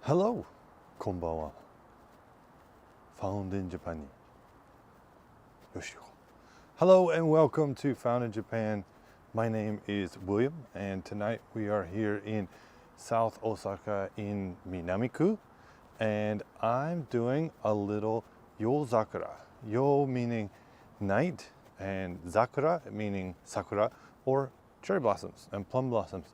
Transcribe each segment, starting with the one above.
Hello, こんばんは。Found in Japan. Hello and welcome to Found in Japan. My name is William, and tonight we are here in South Osaka in Minami-ku, and I'm doing a little yozakura. Yo meaning night, and zakura meaning sakura or cherry blossoms and plum blossoms.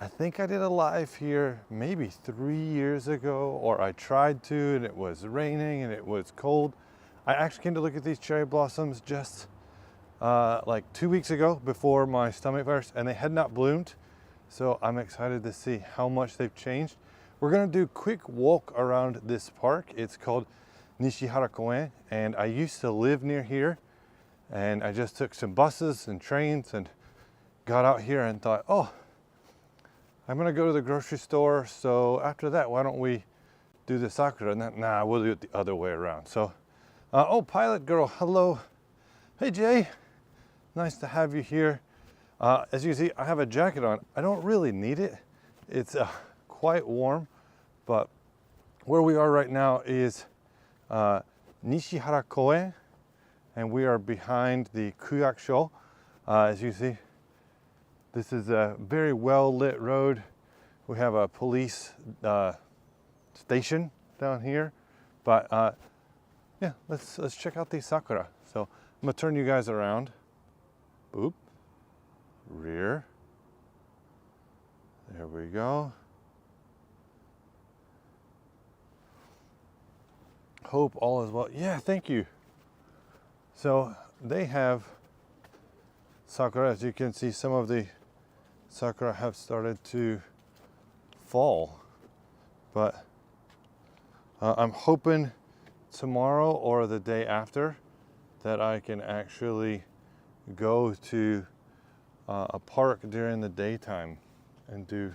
I think I did a live here maybe 3 years ago, or I tried to and it was raining and it was cold. I actually came to look at these cherry blossoms just like 2 weeks ago before my stomach virus, and they had not bloomed. So I'm excited to see how much they've changed. We're gonna do a quick walk around this park. It's called Nishihara Koen, and I used to live near here, and I just took some buses and trains and got out here and thought, oh, I'm gonna go to the grocery store, so after that, why don't we do the sakura? Nah, we'll do it the other way around. So, oh, Pilot Girl, hello. Hey, Jay, nice to have you here. As you can see, I have a jacket on. I don't really need it. It's quite warm, but where we are right now is Nishihara Koen, and we are behind the Kuyakusho. As you see, this is a very well lit road. We have a police station down here, but yeah, let's check out these sakura. So I'm gonna turn you guys around. Boop, rear. There we go. Hope all is well. Yeah, thank you. So they have sakura. As you can see, some of the sakura have started to fall, but I'm hoping tomorrow or the day after that I can actually go to a park during the daytime and do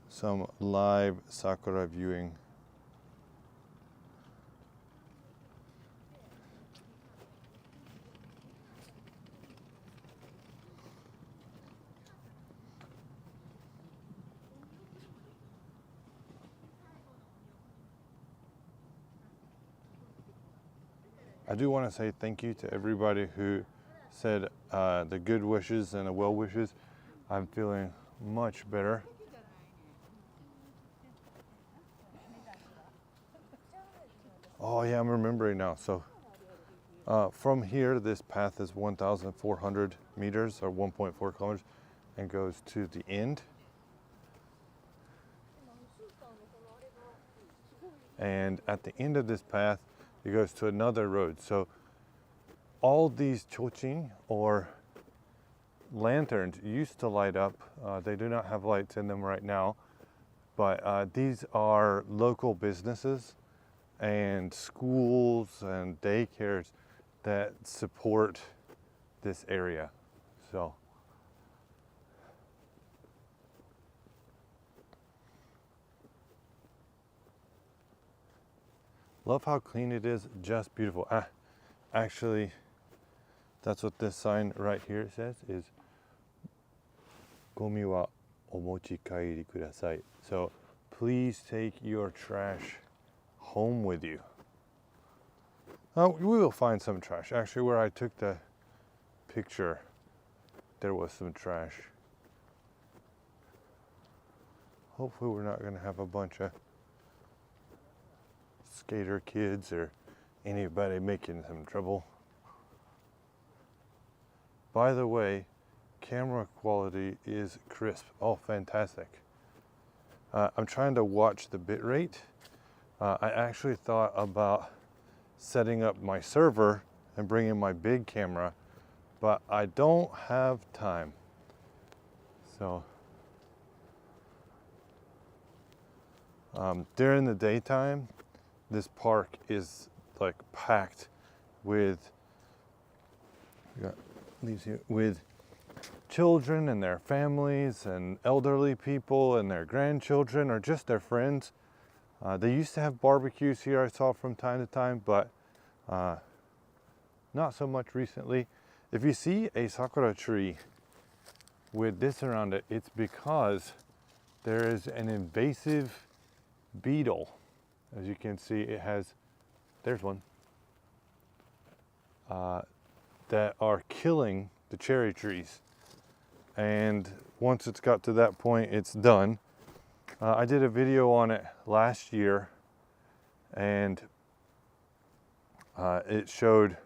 some live sakura viewing. I do want to say thank you to everybody who said the good wishes and the well wishes. I'm feeling much better. Oh yeah, I'm remembering now. So from here, this path is 1,400 meters or 1.4 kilometers and goes to the end. And at the end of this path, it goes to another road. So all these chochin or lanterns used to light up. They do not have lights in them right now, but these are local businesses and schools and daycares that support this area. So love how clean it is, just beautiful. Actually, that's what this sign right here says is "Gomi wa omochi kaeri kudasai." So please take your trash home with you. We will find some trash. Actually, where I took the picture, there was some trash. Hopefully we're not gonna have a bunch of skater kids or anybody making some trouble. By the way, camera quality is crisp. Oh, fantastic. I'm trying to watch the bit rate. I actually thought about setting up my server and bringing my big camera, but I don't have time. So during the daytime, this park is like packed with with children and their families and elderly people and their grandchildren or just their friends. They used to have barbecues here, I saw from time to time, but not so much recently. If you see a sakura tree with this around it, it's because there is an invasive beetle. As you can see, it has, there's one, that are killing the cherry trees. And once it's got to that point, it's done. I did a video on it last year, and it showed,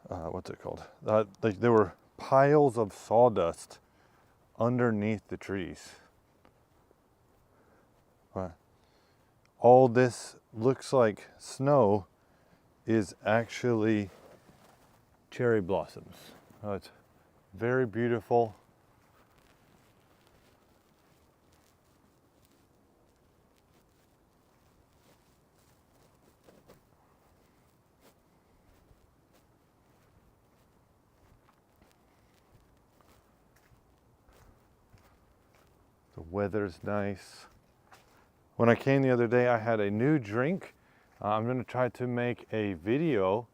what's it called? Like there were piles of sawdust underneath the trees. All this looks like snow is actually cherry blossoms. It's very beautiful. The weather's nice. When I came the other day, I had a new drink. I'm going to try to make a video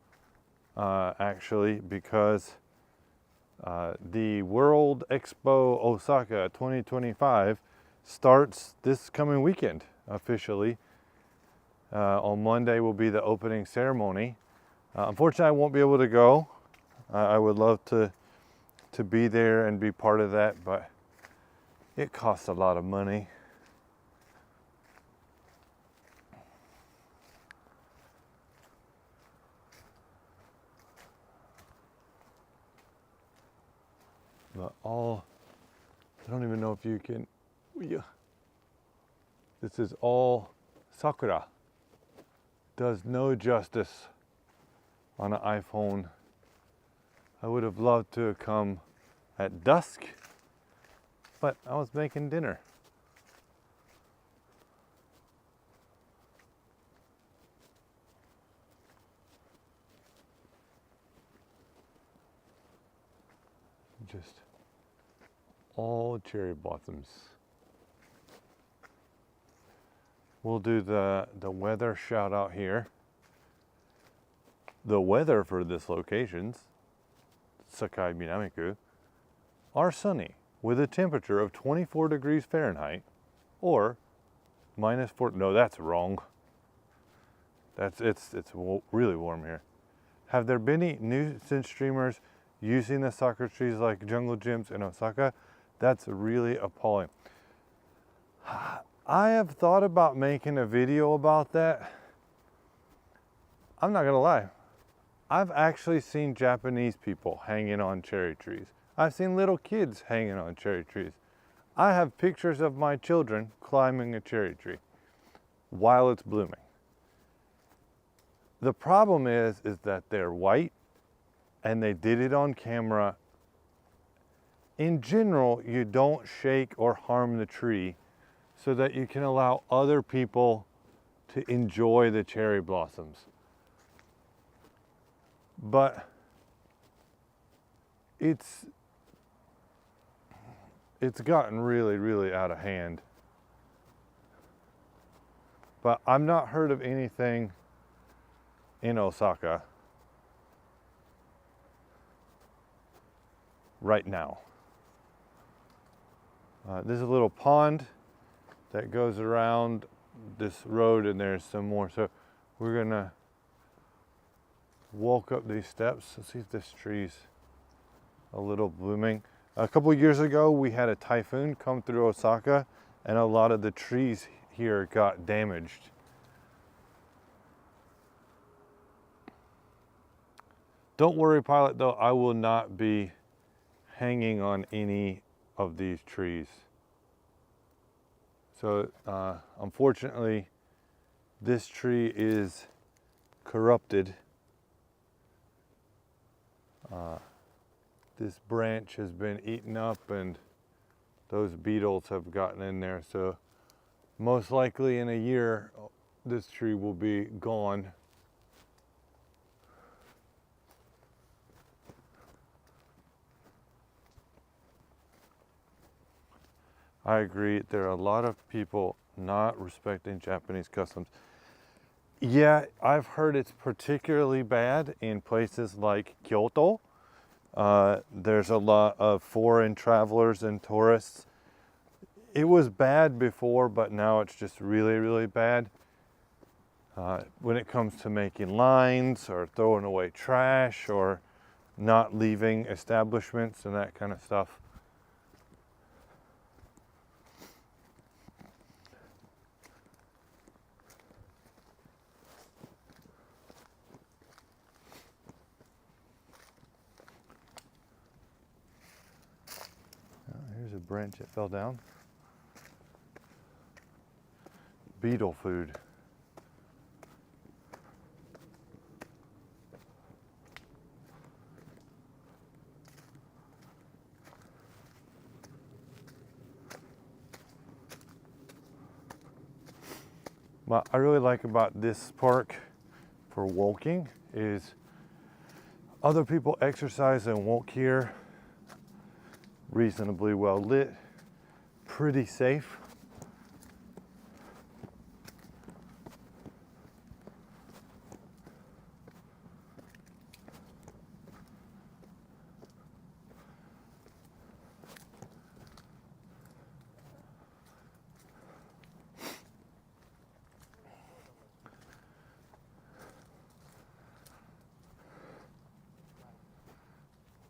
actually, because the World Expo Osaka 2025 starts this coming weekend officially. On Monday will be the opening ceremony. Unfortunately, I won't be able to go. I would love to be there and be part of that, but it costs a lot of money. But I don't even know if you can, this is all sakura. Does no justice on an iPhone. I would have loved to have come at dusk, but I was making dinner. Just all cherry blossoms. We'll do the weather shout out here. The weather for this location, Sakai Minamiku, are sunny with a temperature of 24 degrees Fahrenheit or -4. No, that's wrong. It's really warm here. Have there been any nuisance streamers using the sakura trees like jungle gyms in Osaka? That's really appalling. I have thought about making a video about that. I'm not gonna lie. I've actually seen Japanese people hanging on cherry trees. I've seen little kids hanging on cherry trees. I have pictures of my children climbing a cherry tree while it's blooming. The problem is that they're white and they did it on camera. In general, you don't shake or harm the tree so that you can allow other people to enjoy the cherry blossoms. But it's gotten really out of hand. But I've not heard of anything in Osaka right now. There's a little pond that goes around this road, and there's some more. So we're gonna walk up these steps and see if this tree's a little blooming. A couple of years ago, we had a typhoon come through Osaka, and a lot of the trees here got damaged. Don't worry, pilot, though, I will not be hanging on any of these trees. So unfortunately, this tree is corrupted. This branch has been eaten up and those beetles have gotten in there. So most likely in a year, this tree will be gone. I agree, there are a lot of people not respecting Japanese customs. Yeah, I've heard it's particularly bad in places like Kyoto. There's a lot of foreign travelers and tourists. it was bad before, but now it's just really, really bad. When it comes to making lines or throwing away trash or not leaving establishments and that kind of stuff. Here's a branch that fell down. Beetle food. What I really like about this park for walking is other people exercise and walk here. Reasonably well lit, pretty safe.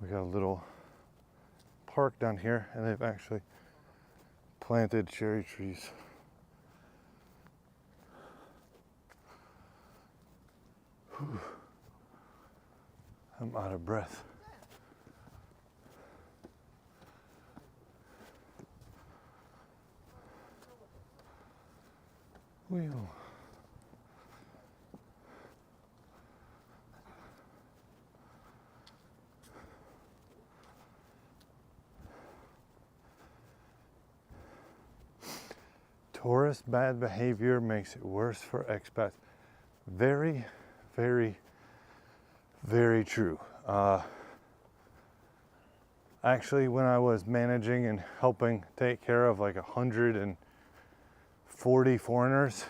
We got a little park down here, and they've actually planted cherry trees. Whew. I'm out of breath. Wheel. Tourist bad behavior makes it worse for expats. Very, very, very true. Actually, when I was managing and helping take care of like 140 foreigners,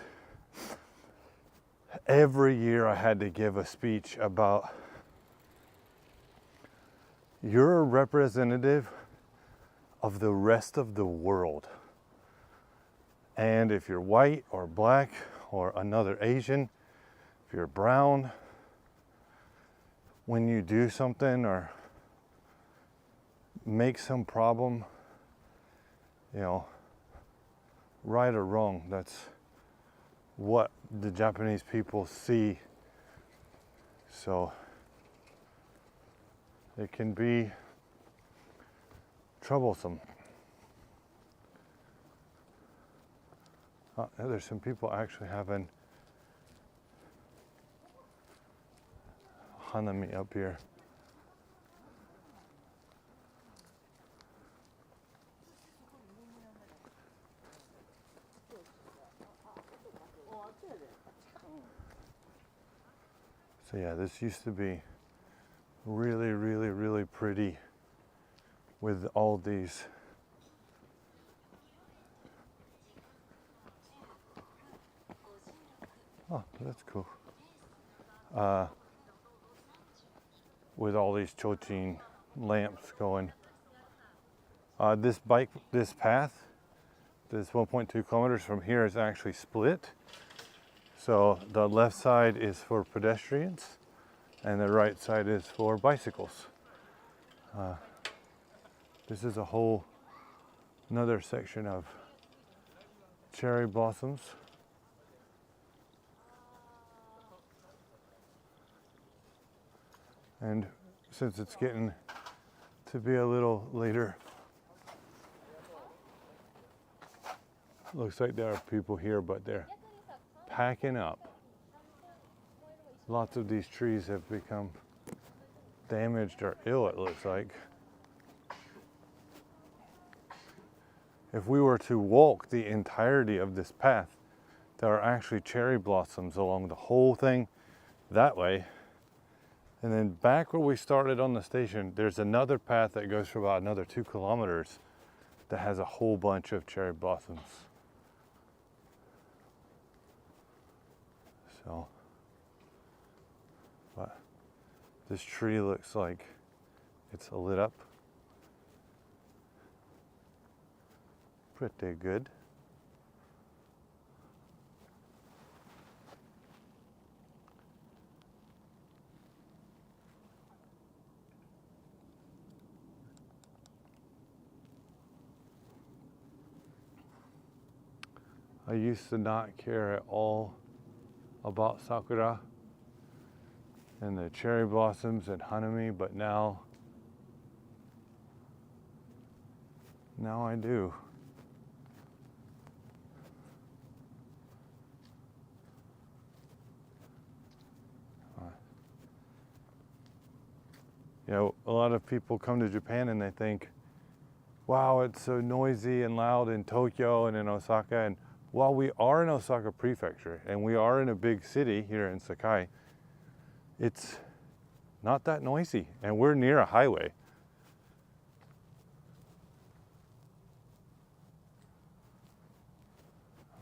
every year I had to give a speech about you're a representative of the rest of the world. And if you're white or black or another Asian, if you're brown, when you do something or make some problem, you know, right or wrong, that's what the Japanese people see. So it can be troublesome. There's some people actually having hanami up here. So yeah, this used to be really, really, really pretty with all these oh, that's cool. With all these chochin lamps going. This path, this 1.2 kilometers from here is actually split. So the left side is for pedestrians and the right side is for bicycles. This is a whole another section of cherry blossoms. And since it's getting to be a little later, looks like there are people here, but they're packing up. Lots of these trees have become damaged or ill, it looks like. If we were to walk the entirety of this path, there are actually cherry blossoms along the whole thing that way. And then back where we started on the station, there's another path that goes for about another 2 kilometers that has a whole bunch of cherry blossoms. So, but this tree looks like it's lit up pretty good. I used to not care at all about sakura and the cherry blossoms and hanami, but now I do. You know, a lot of people come to Japan and they think, wow, it's so noisy and loud in Tokyo and in Osaka. And while we are in Osaka Prefecture and we are in a big city here in Sakai, it's not that noisy, and we're near a highway.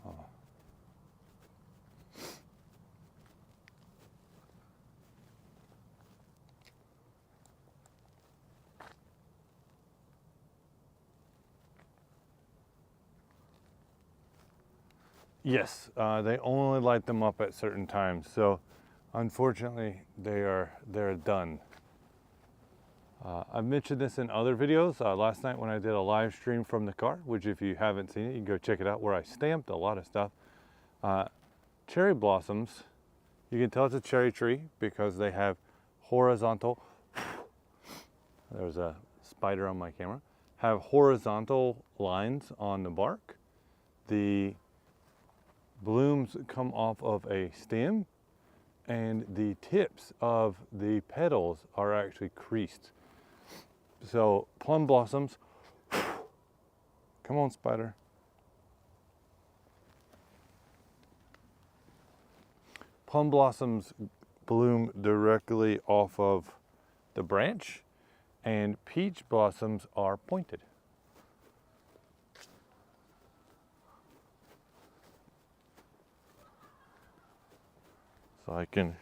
Oh. Yes, they only light them up at certain times, so unfortunately they're done. I've mentioned this in other videos. Last night when I did a live stream from the car, which if you haven't seen it, you can go check it out, where I stamped a lot of stuff. Cherry blossoms, you can tell it's a cherry tree because they have horizontal, there's a spider on my camera, have horizontal lines on the bark. The blooms come off of a stem, and the tips of the petals are actually creased. So plum blossoms, come on spider. Plum blossoms bloom directly off of the branch, and peach blossoms are pointed. So I can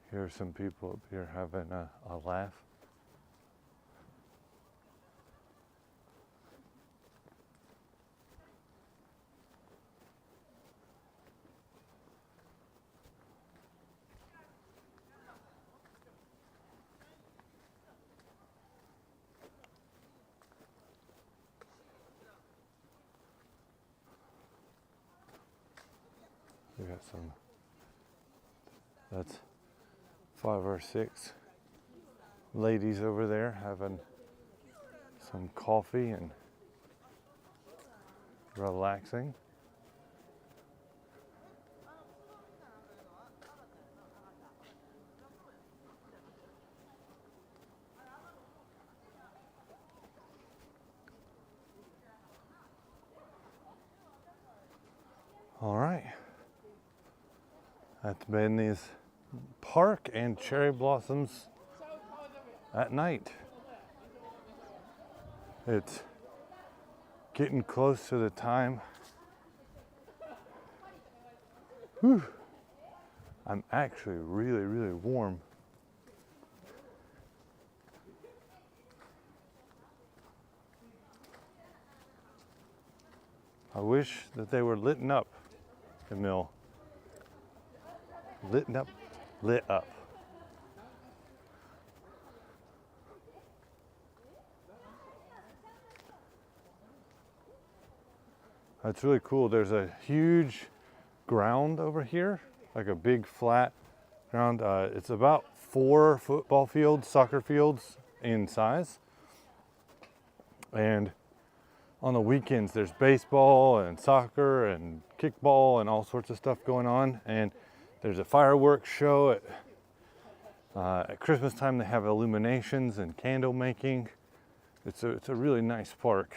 hear some people up here having a laugh. We got some, that's 5 or 6 ladies over there having some coffee and relaxing. All right. That's Benny's park and cherry blossoms at night. It's getting close to the time. Whew. I'm actually really warm. I wish that they were lit up, Emil. Lit up. That's really cool. There's a huge ground over here, like a big flat ground. It's about 4 football fields, soccer fields in size. And on the weekends, there's baseball and soccer and kickball and all sorts of stuff going on. And there's a fireworks show at Christmas time. They have illuminations and candle making. It's a really nice park.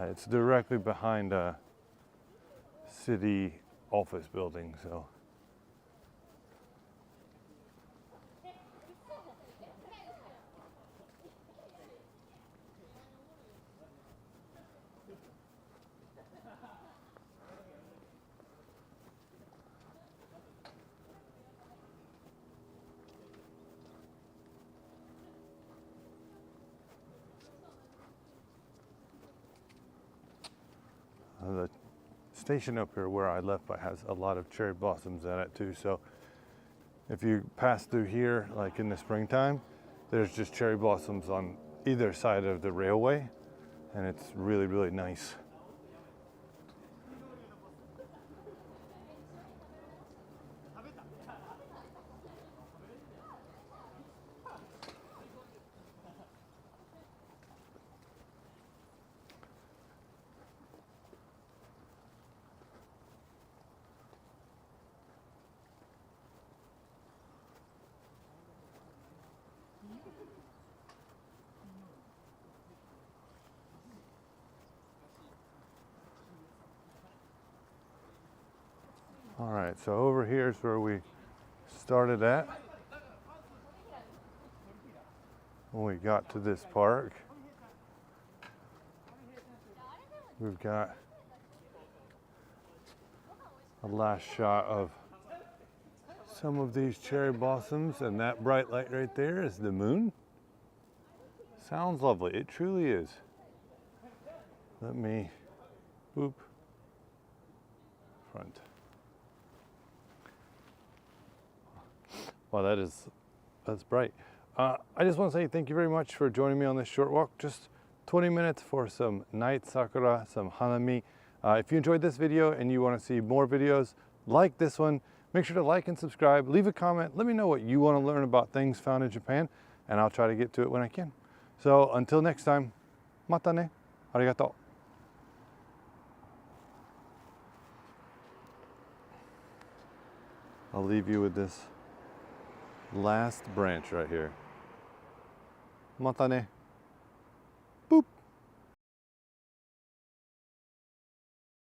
It's directly behind a city office building, so. station up here where I left by has a lot of cherry blossoms in it too. So if you pass through here, like in the springtime, there's just cherry blossoms on either side of the railway, and it's really, really nice. All right, so over here is where we started at when we got to this park. We've got a last shot of some of these cherry blossoms, and that bright light right there is the moon. Sounds lovely, it truly is. Let me, whoop, front. Wow, that's bright. I just want to say thank you very much for joining me on this short walk. Just 20 minutes for some night sakura, some hanami. If you enjoyed this video and you want to see more videos like this one, make sure to like and subscribe, leave a comment, let me know what you want to learn about things found in Japan, and I'll try to get to it when I can. So until next time, mata ne, arigato. I'll leave you with this last branch right here. Mata ne.